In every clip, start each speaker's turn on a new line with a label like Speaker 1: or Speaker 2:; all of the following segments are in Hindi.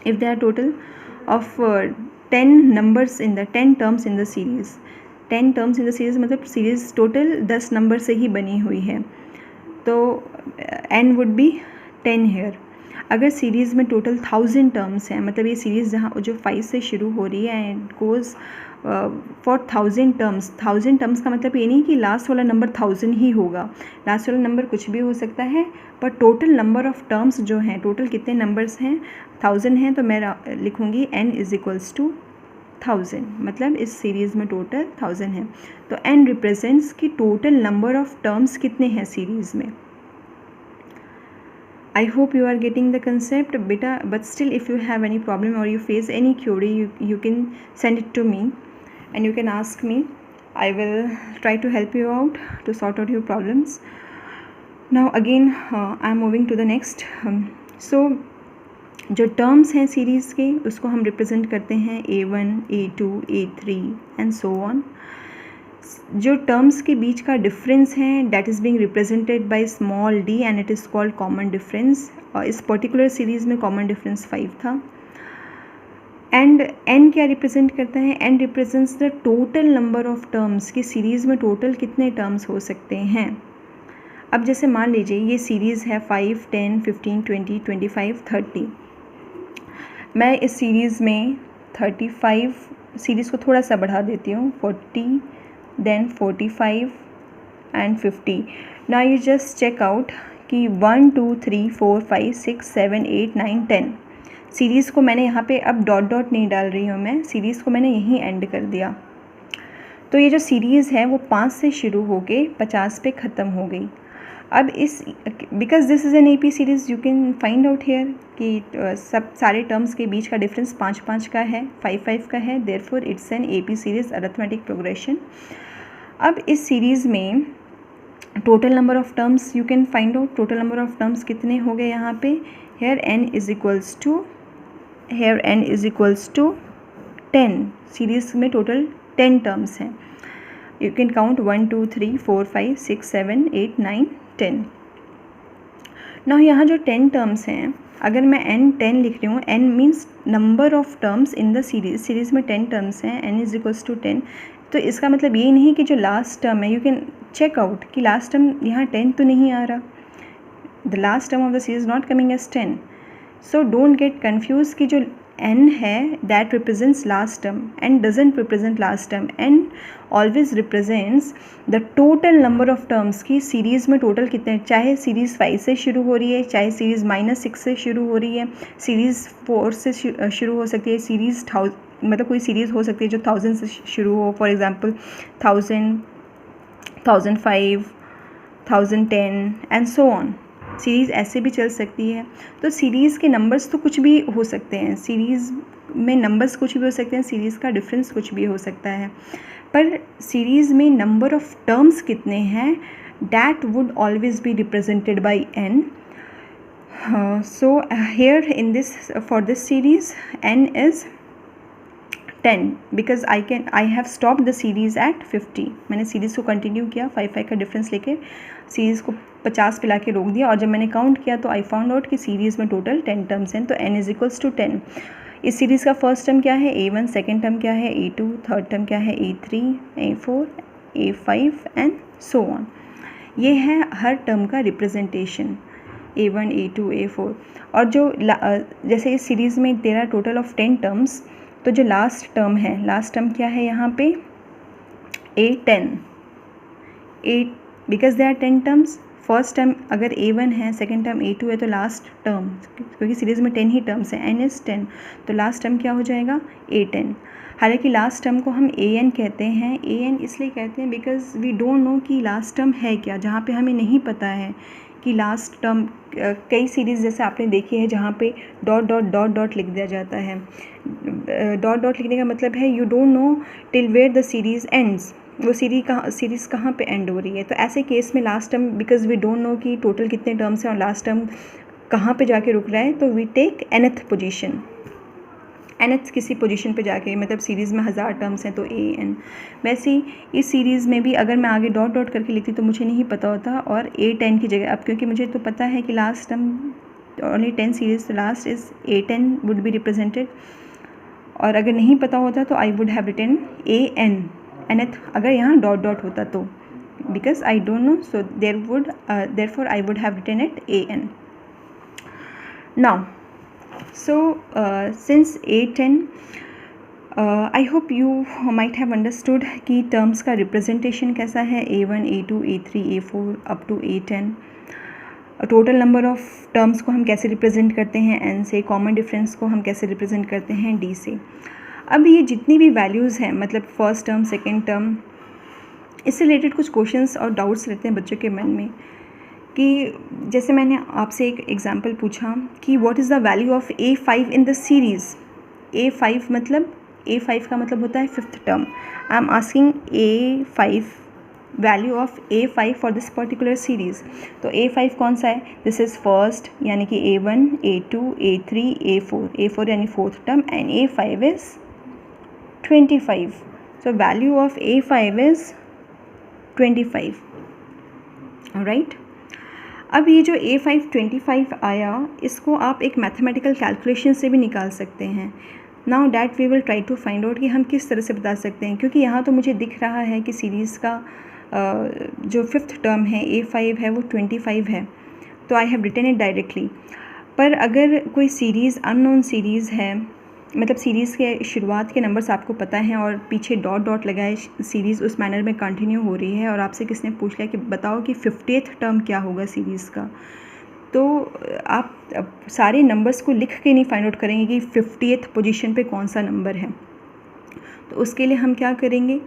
Speaker 1: if there are total of 10 numbers in the 10 terms in the series, 10 terms in the series मतलब सीरीज़ टोटल 10 नंबर से ही बनी हुई है, तो n would be 10 here. अगर सीरीज़ में टोटल 1000 टर्म्स हैं, मतलब ये सीरीज़ जहाँ जो 5 से शुरू हो रही है and goes for 1000 terms. 1000 terms का मतलब ये नहीं कि लास्ट वाला नंबर 1000 ही होगा, लास्ट वाला नंबर कुछ भी हो सकता है, पर टोटल नंबर ऑफ़ टर्म्स जो हैं, टोटल कितने नंबर्स हैं, 1000 हैं, तो मैं लिखूँगी n इज़ इक्वल्स टू 1000, मतलब इस सीरीज़ में टोटल 1000 है, तो n रिप्रेजेंट्स कि टोटल नंबर ऑफ़ टर्म्स कितने हैं सीरीज़ में. I hope you are getting the concept, beta, but still if you have any problem or you face any query, you can send it to me and you can ask me. I will try to help you out to sort out your problems. Now again I am moving to the next. So जो टर्म्स हैं सीरीज़ के उसको हम रिप्रेजेंट करते हैं A1, A2, A3 and so on. जो टर्म्स के बीच का डिफरेंस है that is being represented by small d and it is called common difference. और इस पर्टिकुलर सीरीज़ में कॉमन डिफरेंस 5 था. एंड n क्या रिप्रेजेंट करता है, n represents the total number of terms कि सीरीज़ में टोटल कितने टर्म्स हो सकते हैं. अब जैसे मान लीजिए ये सीरीज़ है 5, 10, 15, 20, 25, 30. मैं इस सीरीज़ में 35 सीरीज़ को थोड़ा सा बढ़ा देती हूँ, 40, then 45 and 50. Now you just check out कि 1, 2, 3, 4, 5, 6, 7, 8, 9, 10 सीरीज़ को मैंने यहाँ पे अब डॉट डॉट नहीं डाल रही हूँ मैं, सीरीज़ को मैंने यहीं एंड कर दिया. तो ये जो सीरीज़ है वो 5 से शुरू हो के 50 पे ख़त्म हो गई. अब इस because this is an AP series you can find out here कि सब सारे टर्म्स के बीच का डिफरेंस 5-5 का है, 5-5 का है, therefore it's an AP series arithmetic progression. अब इस सीरीज़ में total number of terms you can find out. Total number of terms कितने हो गए यहाँ पे, here n is equals to 10. Series में टोटल 10 टर्म्स हैं. You can count 1, 2, 3, 4, 5, 6, 7, 8, 9, 10. नाउ यहाँ जो 10 टर्म्स हैं, अगर मैं n 10 लिख रही हूँ, n means number of terms in the series में 10 टर्म्स हैं, n इज़ इक्वल्स टू 10. तो इसका मतलब ये नहीं कि जो लास्ट टर्म है, यू कैन चेक आउट कि लास्ट टर्म यहाँ 10 तो नहीं आ रहा. The last term of the series not coming as 10. So don't get confuse कि जो n है that represents last term, n doesn't represent last term. n always represents the total number of terms की सीरीज़ में टोटल कितने, चाहे सीरीज़ 5 से शुरू हो रही है, चाहे सीरीज़ -6 से शुरू हो रही है, सीरीज़ 4 से शुरू हो सकती है, सीरीज़ मतलब कोई सीरीज़ हो सकती है जो 1000 से शुरू हो, for example 1000, 1005, 1010 and so on. Series ऐसे भी चल सकती है. तो सीरीज़ के नंबर्स तो कुछ भी हो सकते हैं, सीरीज़ में नंबर्स कुछ भी हो सकते हैं, सीरीज़ का डिफरेंस कुछ भी हो सकता है, पर सीरीज़ में नंबर ऑफ़ टर्म्स कितने हैं that would always be represented by n. So here in this for this series n is 10 because I have stopped the series at 50. मैंने सीरीज़ को कंटिन्यू किया, 5 का डिफरेंस लेके सीरीज़ को 50 पे ला के रोक दिया, और जब मैंने काउंट किया तो आई फाउंड आउट कि सीरीज़ में टोटल 10 टर्म्स हैं, तो n इज़ इक्वल्स टू 10. इस सीरीज़ का फर्स्ट टर्म क्या है, A1, सेकेंड टर्म क्या है, A2, थर्ड टर्म क्या है, A3, A4, A5 and so on. ये है हर टर्म का रिप्रेजेंटेशन, A1, A2, A4. और जो जैसे इस सीरीज़ में there are total of 10 terms, तो जो लास्ट टर्म है, लास्ट टर्म क्या है यहाँ पे, A10. Because there are 10 terms, first term अगर A1 है, सेकेंड टर्म A2 है, तो लास्ट टर्म, क्योंकि सीरीज़ में 10 ही टर्म्स हैं, n इज़ 10, तो लास्ट टर्म क्या हो जाएगा, A10. हालांकि लास्ट टर्म को हम an कहते हैं. an इसलिए कहते हैं बिकॉज वी डोंट नो कि लास्ट टर्म है क्या, जहाँ पे हमें नहीं पता है कि लास्ट टर्म. कई सीरीज़ जैसे आपने देखी है जहाँ पे डॉट डॉट डॉट डॉट लिख दिया जाता है. डॉट डॉट लिखने का मतलब है you don't know till where the series ends, वो सीरीज़ कहाँ पे एंड हो रही है. तो ऐसे केस में last term, because we don't know कि टोटल कितने टर्म्स हैं और लास्ट टर्म कहाँ पे जाके रुक रहा है, तो we take nth position, nth किसी पोजीशन पे जाके, मतलब सीरीज़ में 1000 टर्म्स हैं तो an. वैसे ही इस सीरीज़ में भी अगर मैं आगे डॉट डॉट करके लिखती तो मुझे नहीं पता होता, और A10 की जगह, अब क्योंकि मुझे तो पता है कि last term only 10 series, last is A10 would be represented. और अगर नहीं पता होता तो I would have written AN, nth अगर यहाँ डॉट डॉट होता तो, because I don't know, so therefore I would have written it AN. Now so since A10 I hope you might have understood कि terms का representation कैसा है, A1 A2 A3 A4 up to A10। Total number of terms को हम कैसे रिप्रेजेंट करते हैं N से, कॉमन डिफरेंस को हम कैसे रिप्रेजेंट करते हैं D से। अब ये जितनी भी वैल्यूज़ हैं, मतलब फर्स्ट टर्म सेकेंड टर्म, इससे रिलेटेड कुछ क्वेश्चंस और डाउट्स रहते हैं बच्चों के मन में कि जैसे मैंने आपसे एक एग्जांपल पूछा कि what is the value of A5 in the series. A5 मतलब, A5 का मतलब होता है fifth term. I am asking A5 value of A5 for this particular series. तो A5 कौन सा है, दिस इज़ फर्स्ट यानी कि A1 A2 A3 A4, A4 यानी fourth term, and A5 is 25। So value of A5 is 25, right. अब ये जो A5 25 आया, इसको आप एक मैथमेटिकल कैलकुलेशन से भी निकाल सकते हैं। Now that we will try to find out कि हम किस तरह से बता सकते हैं, क्योंकि यहाँ तो मुझे दिख रहा है कि सीरीज़ का जो फिफ्थ टर्म है A5 है वो 25 है, तो I have written it directly. पर अगर कोई सीरीज़ अननोन सीरीज़ है, मतलब सीरीज़ के शुरुआत के नंबर्स आपको पता हैं और पीछे डॉट डॉट लगाए सीरीज़ उस मैनर में कंटिन्यू हो रही है, और आपसे किसने पूछ लिया कि बताओ कि 50th टर्म क्या होगा सीरीज़ का, तो आप सारे नंबर्स को लिख के नहीं फाइंड आउट करेंगे कि 50th पोजीशन पे कौन सा नंबर है। तो उसके लिए हम क्या करेंगे,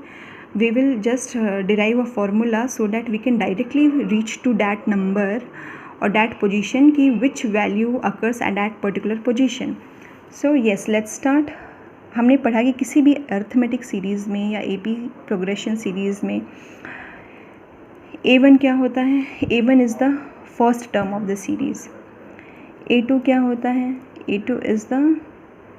Speaker 1: we will just derive a formula so that we can directly reach to that number और दैट पोजीशन की which value occurs at that particular position. So yes, let's start. हमने पढ़ा कि किसी भी अर्थमेटिक सीरीज़ में या AP प्रोग्रेशन सीरीज़ में A1 क्या होता है, A1 is the first term of the series. A2 क्या होता है, A2 is the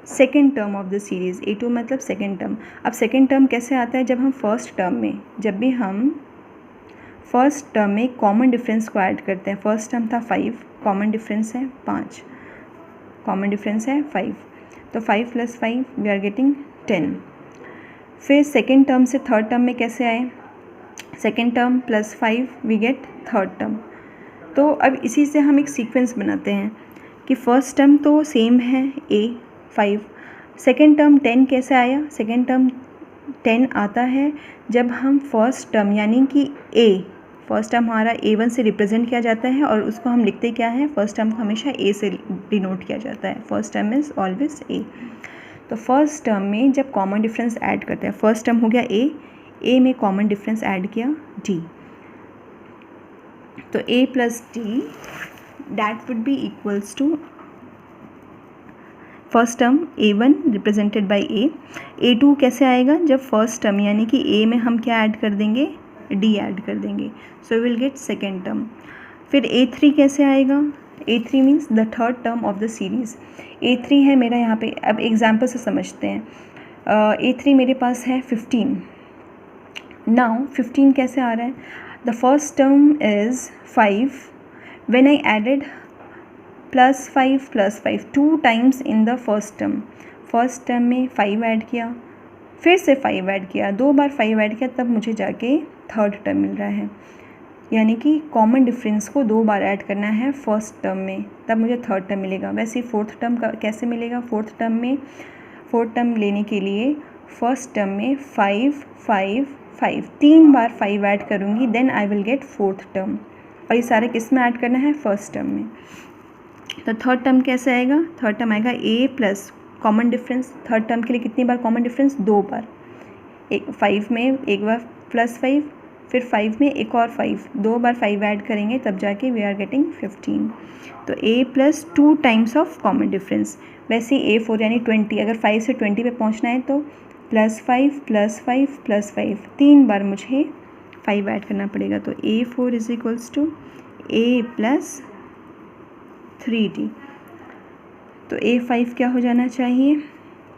Speaker 1: second term of the series. A2 मतलब सेकेंड टर्म। अब सेकेंड टर्म कैसे आता है, जब हम फर्स्ट टर्म में, जब भी हम फर्स्ट टर्म में कॉमन डिफरेंस को ऐड करते हैं। फर्स्ट टर्म था 5, कॉमन डिफरेंस है 5, कॉमन डिफरेंस है 5, तो 5 + 5 वी आर गेटिंग 10। फिर सेकेंड टर्म से थर्ड टर्म में कैसे आए, second term + 5 we get third term. तो अब इसी से हम एक सीक्वेंस बनाते हैं कि फर्स्ट टर्म तो सेम है A5, सेकेंड टर्म 10 कैसे आया, सेकेंड टर्म 10 आता है जब हम फर्स्ट टर्म यानी कि फर्स्ट टर्म हमारा A1 से रिप्रेजेंट किया जाता है और उसको हम लिखते क्या है, फर्स्ट टर्म को हमेशा A से डिनोट किया जाता है। First term is always A। तो फर्स्ट टर्म में जब कॉमन डिफरेंस ऐड करते हैं, फर्स्ट टर्म हो गया A में कॉमन डिफरेंस ऐड किया D, तो A + D that would be equals to first term A1 represented by A। A2 कैसे आएगा, जब फर्स्ट टर्म यानी कि A में हम क्या ऐड कर देंगे, D ऐड कर देंगे, so will get second term. फिर A3 कैसे आएगा, A3 means the third term of the series. A3 है मेरा यहाँ पे, अब एग्जाम्पल से समझते हैं। A3 मेरे पास है 15। नाउ 15 कैसे आ रहा है, the first term is 5 when I added +5 + 5 2 times in the first term. First term में 5 ऐड किया, फिर से 5 ऐड किया, 2 बार 5 ऐड किया, तब मुझे जाके थर्ड टर्म मिल रहा है। यानी कि कॉमन डिफरेंस को 2 बार ऐड करना है फर्स्ट टर्म में, तब मुझे थर्ड टर्म मिलेगा। वैसे ही फोर्थ टर्म का कैसे मिलेगा, फोर्थ टर्म लेने के लिए फर्स्ट टर्म में 5 5 5 3 बार 5 ऐड करूँगी, then I will get fourth term. और ये सारे किस में ऐड करना है, फर्स्ट टर्म में। तो थर्ड टर्म कैसे आएगा, थर्ड टर्म आएगा A plus common difference. Third term के लिए कितनी बार कॉमन डिफरेंस, 2 बार। 5 में एक बार +5, फिर 5 में एक और 5, 2 बार 5 ऐड करेंगे तब जाके वी आर गेटिंग 15। तो A + 2 times of common difference. वैसे A4 यानी 20, अगर 5 से 20 पे पहुंचना है तो +5 +5 +5 3 बार मुझे 5 ऐड करना पड़ेगा। तो A4 = A + 3D। तो A5 क्या हो जाना चाहिए,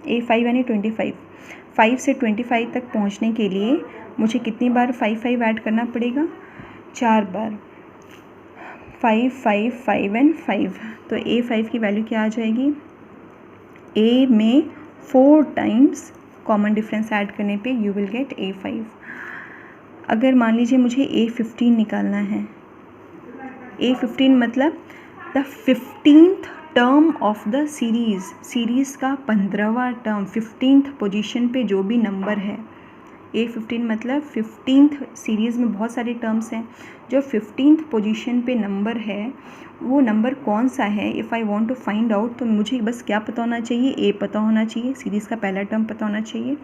Speaker 1: A5 यानी 25। 5 से 25 तक पहुंचने के लिए मुझे कितनी बार 5 5 ऐड करना पड़ेगा, 4 बार। 5 5 5 एंड 5, तो A5 की वैल्यू क्या आ जाएगी? A में 4 टाइम्स कॉमन डिफरेंस ऐड करने पे यू विल गेट A5। अगर मान लीजिए मुझे A15 निकालना है, A15 मतलब the 15th term of the series का 15वां टर्म, 15th पोजीशन पे जो भी नंबर है। A15 मतलब 15th सीरीज़ में बहुत सारे टर्म्स हैं, जो 15th पोजीशन पे नंबर है वो नंबर कौन सा है। If I want to find out, तो मुझे बस क्या पता होना चाहिए? A पता होना चाहिए, सीरीज़ का पहला टर्म पता होना चाहिए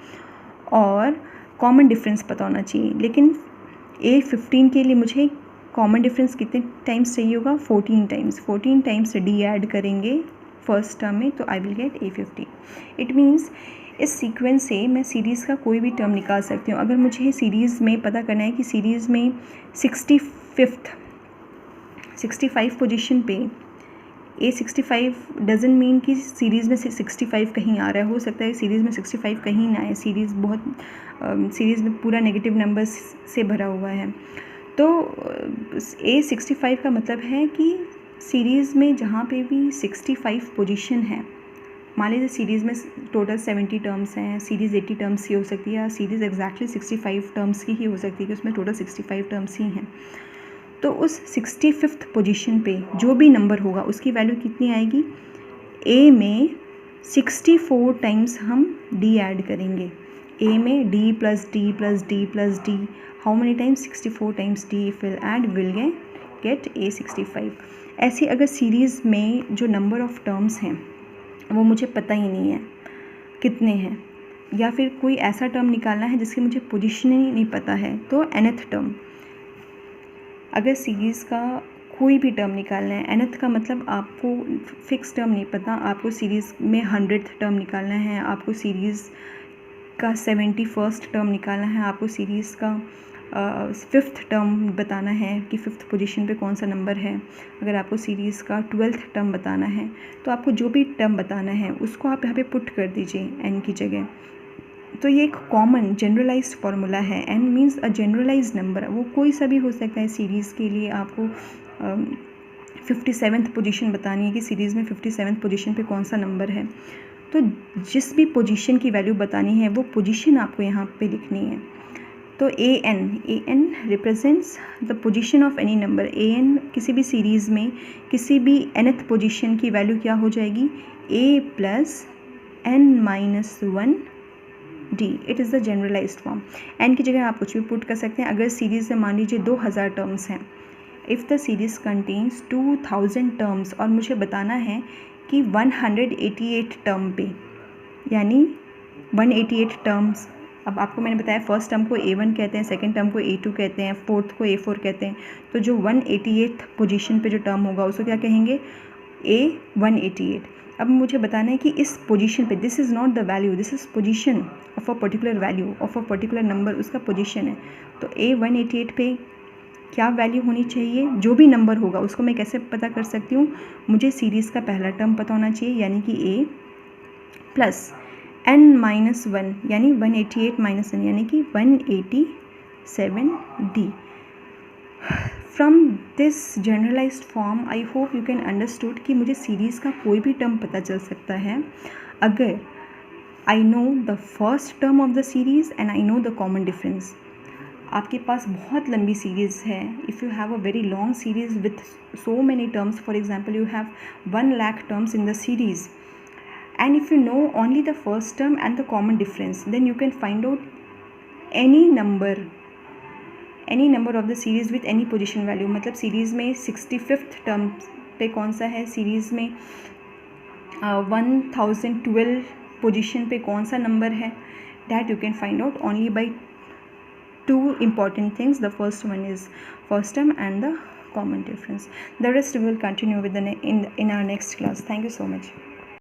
Speaker 1: और कॉमन डिफरेंस पता होना चाहिए। लेकिन A15 के लिए मुझे कॉमन डिफरेंस कितने टाइम्स चाहिए होगा? 14 टाइम्स। 14 टाइम्स डी ऐड करेंगे फर्स्ट टर्म में, तो आई will gate A15। It means इस सीक्वेंस से मैं सीरीज़ का कोई भी टर्म निकाल सकती हूँ। अगर मुझे सीरीज़ में पता करना है कि सीरीज़ में 65 पोजीशन पे A65 डजंट मीन कि सीरीज़ में से 65 कहीं आ रहा है। हो सकता है सीरीज़ में 65 कहीं ना आए, सीरीज़ में पूरा नेगेटिव नंबर्स से भरा हुआ है। तो A65 का मतलब है कि सीरीज़ में जहाँ पे भी 65 पोजीशन है, मान लीजिए सीरीज़ में टोटल 70 टर्म्स हैं, सीरीज़ 80 टर्म्स की हो सकती है, या सीरीज़ एग्जैक्टली 65 टर्म्स की ही हो सकती है कि उसमें टोटल 65 टर्म्स ही हैं। तो उस 65th पोजीशन पे जो भी नंबर होगा उसकी वैल्यू कितनी आएगी? A में 64 टाइम्स हम D ऐड करेंगे। A में D plus D plus D plus D, how many times? 64 times D will add, will get A65। ऐसे अगर सीरीज़ में जो नंबर ऑफ टर्म्स हैं वो मुझे पता ही नहीं है कितने हैं, या फिर कोई ऐसा टर्म निकालना है जिसकी मुझे पोजीशन ही नहीं पता है, तो nth टर्म। अगर सीरीज़ का कोई भी टर्म निकालना है, nth का मतलब आपको फिक्स टर्म नहीं पता, आपको सीरीज़ में 100th टर्म निकालना है, आपको सीरीज़ का 71st टर्म निकालना है, आपको सीरीज़ का 5th टर्म बताना है कि 5th पोजीशन पे कौन सा नंबर है, अगर आपको सीरीज़ का 12th टर्म बताना है, तो आपको जो भी टर्म बताना है उसको आप यहाँ पे पुट कर दीजिए n की जगह। तो ये एक कॉमन जनरलाइज्ड फार्मूला है। n means a generalised number, वो कोई सा भी हो सकता है। सीरीज़ के लिए आपको 57th पोजीशन बतानी है कि सीरीज़ में 57th पोजीशन पे कौन सा नंबर है, तो जिस भी पोजीशन की वैल्यू बतानी है वो पोजीशन आपको यहाँ पे लिखनी है। तो an represents the position of any number. an किसी भी सीरीज़ में किसी भी nth पोजीशन की वैल्यू क्या हो जाएगी? a plus n-1 D। It is the generalised form. n की जगह आप कुछ भी पुट कर सकते हैं। अगर सीरीज़ में मान लीजिए 2000 टर्म्स हैं, if the series contains 2000 terms, और मुझे बताना है कि 188 टर्म पे, यानी 188 टर्म्स। अब आपको मैंने बताया फर्स्ट टर्म को A1 कहते हैं, सेकंड टर्म को A2 कहते हैं, फोर्थ को A4 कहते हैं। तो जो 188th पोजीशन पे जो टर्म होगा उसको क्या कहेंगे? A188। अब मुझे बताना है कि इस पोजीशन पे, this is not the value, this is position of a particular value of a particular number, उसका पोजीशन है। तो A188 पे क्या वैल्यू होनी चाहिए? जो भी नंबर होगा उसको मैं कैसे पता कर सकती हूँ? मुझे सीरीज़ का पहला टर्म पता होना चाहिए, यानी कि A प्लस n-1, यानी 188 माइनस n, यानी कि 187D। From this generalised form I hope you can understood कि मुझे सीरीज़ का कोई भी टर्म पता चल सकता है अगर I know the first term of the series and I know the common difference. आपके पास बहुत लंबी सीरीज़ है, if you have a very long series with so many terms, for example you have 1 lakh terms in the series, and if you know only the first term and the common difference, then you can find out any number of the series with any position value। मतलब सीरीज़ में 65th टर्म पे कौन सा है, सीरीज़ में 1012 पोजीशन पे कौन सा नंबर है, that you can find out only by 2 important things. The first one is first term and the common difference. The rest we will continue with in our next class. Thank you so much.